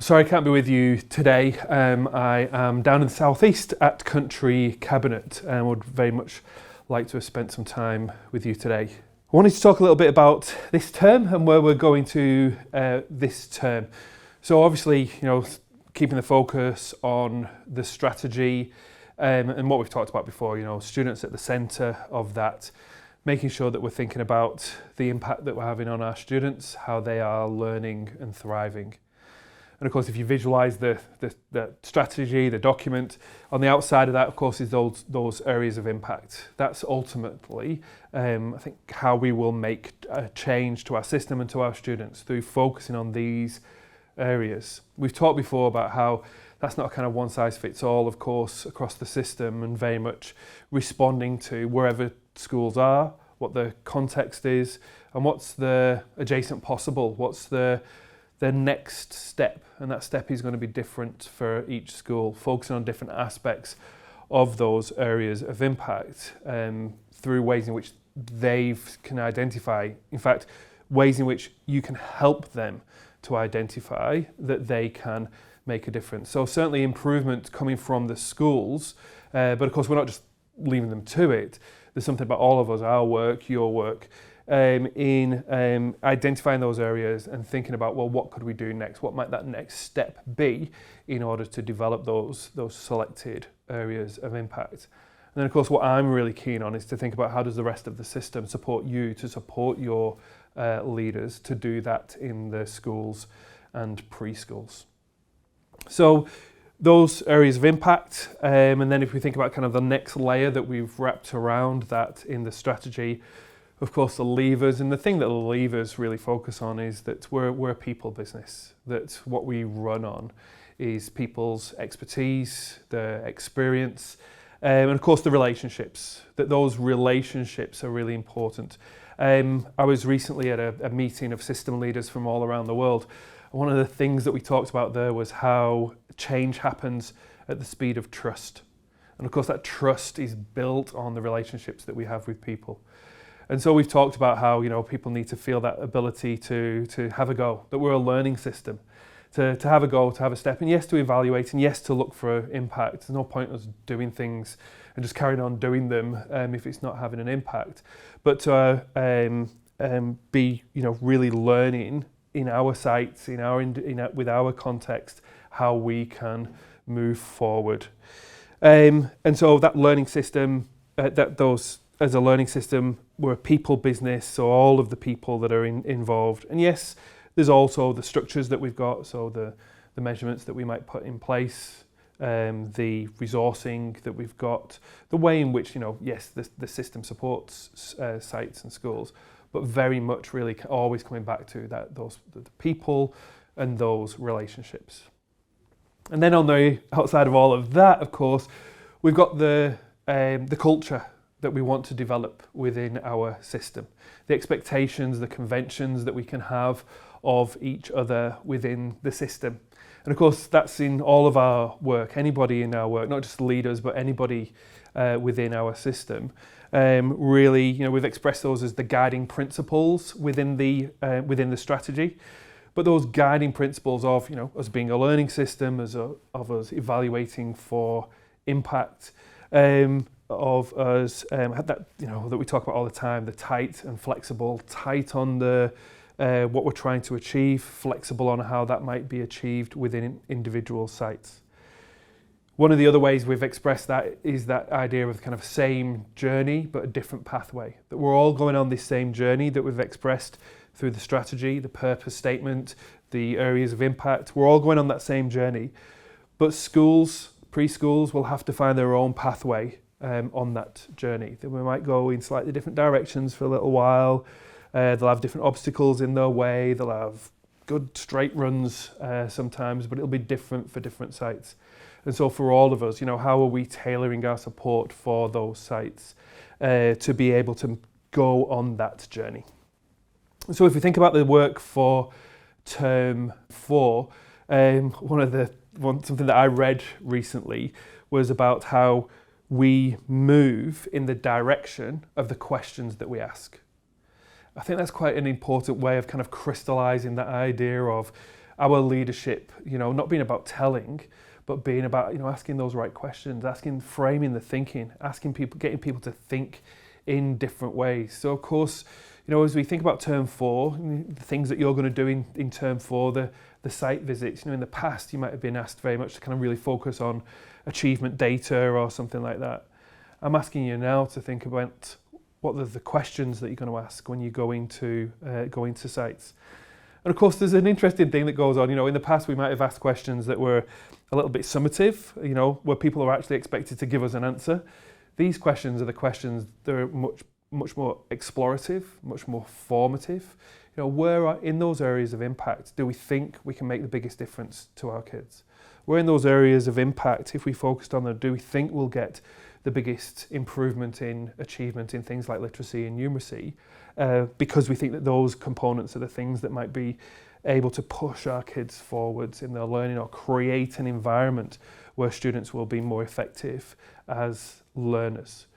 Sorry I can't be with you today. I am down in the southeast at Country Cabinet and would very much like to have spent some time with you today. I wanted to talk a little bit about this term and where we're going to this term. So obviously, keeping the focus on the strategy and what we've talked about before, students at the centre of that, making sure that we're thinking about the impact that we're having on our students, how they are learning and thriving. And of course, if you visualise the strategy, the document, on the outside of that, of course, is those areas of impact. That's ultimately, I think, how we will make a change to our system and to our students through focusing on these areas. We've talked before about how that's not a kind of one size fits all, of course, across the system, and very much responding to wherever schools are, what the context is, and what's the adjacent possible, what's the next step, and that step is going to be different for each school, focusing on different aspects of those areas of impact through ways in which they can identify, in fact, ways in which you can help them to identify that they can make a difference. So certainly improvement coming from the schools, but of course we're not just leaving them to it. There's something about all of us, our work, your work, in identifying those areas and thinking about, well, what could we do next? What might that next step be in order to develop those selected areas of impact? And then, of course, what I'm really keen on is to think about how does the rest of the system support you to support your leaders to do that in the schools and preschools. So those areas of impact, and then if we think about kind of the next layer that we've wrapped around that in the strategy, of course, the levers, and the thing that the levers really focus on is that we're a people business, that what we run on is people's expertise, their experience, and of course the relationships, that those relationships are really important. I was recently at a meeting of system leaders from all around the world. One of the things that we talked about there was how change happens at the speed of trust. And of course that trust is built on the relationships that we have with people. And so we've talked about how people need to feel that ability to have a go, that we're a learning system, to have a go, to have a step, and yes, to evaluate, and yes, to look for impact. There's no point us doing things and just carrying on doing them if it's not having an impact. But to be really learning in our sites, with our context, how we can move forward. And so that learning system, as a learning system, we're a people business, so all of the people that are involved. And yes, there's also the structures that we've got, so the measurements that we might put in place, the resourcing that we've got, the way in which, yes, the system supports sites and schools, but very much really always coming back to the people and those relationships. And then on the outside of all of that, of course, we've got the culture that we want to develop within our system, the expectations, the conventions that we can have of each other within the system. And of course, that's in all of our work, anybody in our work, not just leaders, but anybody within our system. Really, we've expressed those as the guiding principles within the strategy. But those guiding principles of, us being a learning system, of us evaluating for impact, of us that we talk about all the time, the tight and flexible, tight on the what we're trying to achieve, flexible on how that might be achieved within individual sites. One of the other ways we've expressed that is that idea of kind of same journey but a different pathway, that we're all going on this same journey that we've expressed through the strategy, the purpose statement, the areas of impact. We're all going on that same journey, but schools, preschools will have to find their own pathway on that journey. That we might go in slightly different directions for a little while. They'll have different obstacles in their way. They'll have good straight runs sometimes, but it'll be different for different sites. And so for all of us, how are we tailoring our support for those sites to be able to go on that journey? So if we think about the work for term 4, something that I read recently was about how we move in the direction of the questions that we ask. I think that's quite an important way of kind of crystallising that idea of our leadership, not being about telling, but being about, asking those right questions, framing the thinking, getting people to think in different ways. So of course, as we think about term 4, the things that you're going to do in term 4, the site visits, in the past you might have been asked very much to kind of really focus on achievement data or something like that. I'm asking you now to think about what are the questions that you're going to ask when you go into sites. And of course, there's an interesting thing that goes on. In the past we might have asked questions that were a little bit summative, where people are actually expected to give us an answer. These questions are the questions that are much more explorative, much more formative. Where in those areas of impact do we think we can make the biggest difference to our kids? Where in those areas of impact, if we focused on them, do we think we'll get the biggest improvement in achievement in things like literacy and numeracy? Because we think that those components are the things that might be able to push our kids forwards in their learning or create an environment where students will be more effective as learners.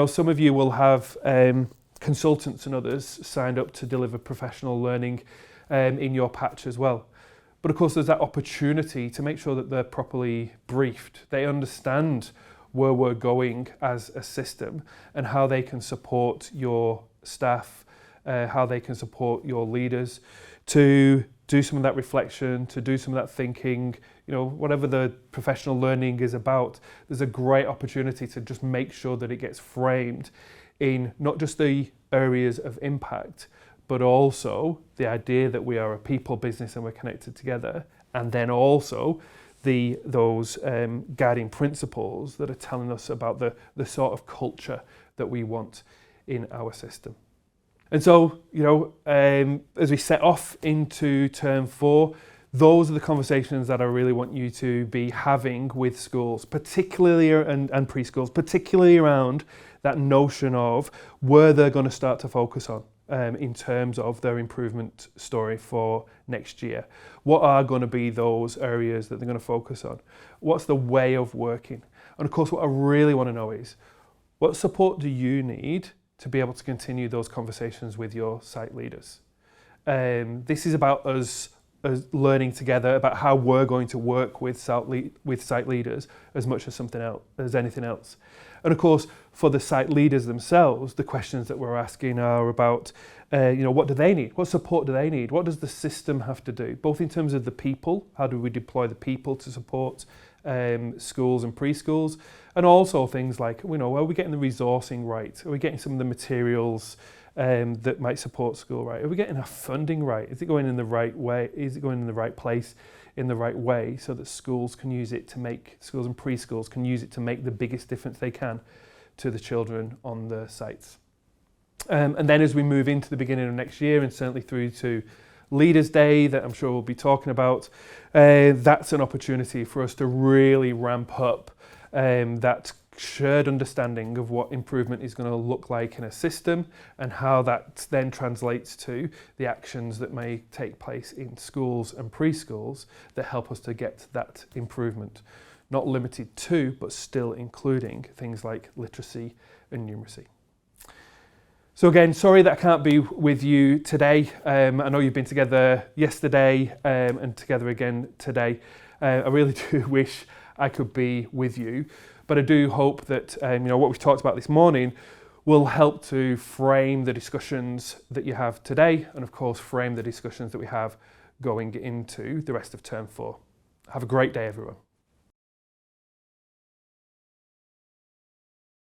Some of you will have consultants and others signed up to deliver professional learning in your patch as well. But of course, there's that opportunity to make sure that they're properly briefed. They understand where we're going as a system and how they can support your staff, how they can support your leaders to do some of that reflection, to do some of that thinking, whatever the professional learning is about. There's a great opportunity to just make sure that it gets framed in not just the areas of impact, but also the idea that we are a people business and we're connected together, and then also those guiding principles that are telling us about the sort of culture that we want in our system. And so, as we set off into term 4, those are the conversations that I really want you to be having with schools, particularly and preschools, particularly around that notion of where they're going to start to focus on in terms of their improvement story for next year. What are going to be those areas that they're going to focus on? What's the way of working? And of course, what I really want to know is, what support do you need to be able to continue those conversations with your site leaders? This is about us learning together about how we're going to work with site leaders as much as anything else. And of course, for the site leaders themselves, the questions that we're asking are about, what do they need? What support do they need? What does the system have to do? Both in terms of the people, how do we deploy the people to support schools and preschools, and also things like, are we getting the resourcing right? Are we getting some of the materials that might support school right? Are we getting our funding right? Is it going in the right way? Is it going in the right place in the right way so that schools and preschools can use it to make the biggest difference they can to the children on the sites? And then as we move into the beginning of next year and certainly through to Leaders' Day that I'm sure we'll be talking about, that's an opportunity for us to really ramp up that shared understanding of what improvement is going to look like in a system and how that then translates to the actions that may take place in schools and preschools that help us to get that improvement. Not limited to, but still including things like literacy and numeracy. So again, sorry that I can't be with you today. I know you've been together yesterday and together again today. I really do wish I could be with you, but I do hope that what we've talked about this morning will help to frame the discussions that you have today, and of course frame the discussions that we have going into the rest of term 4. Have a great day, everyone.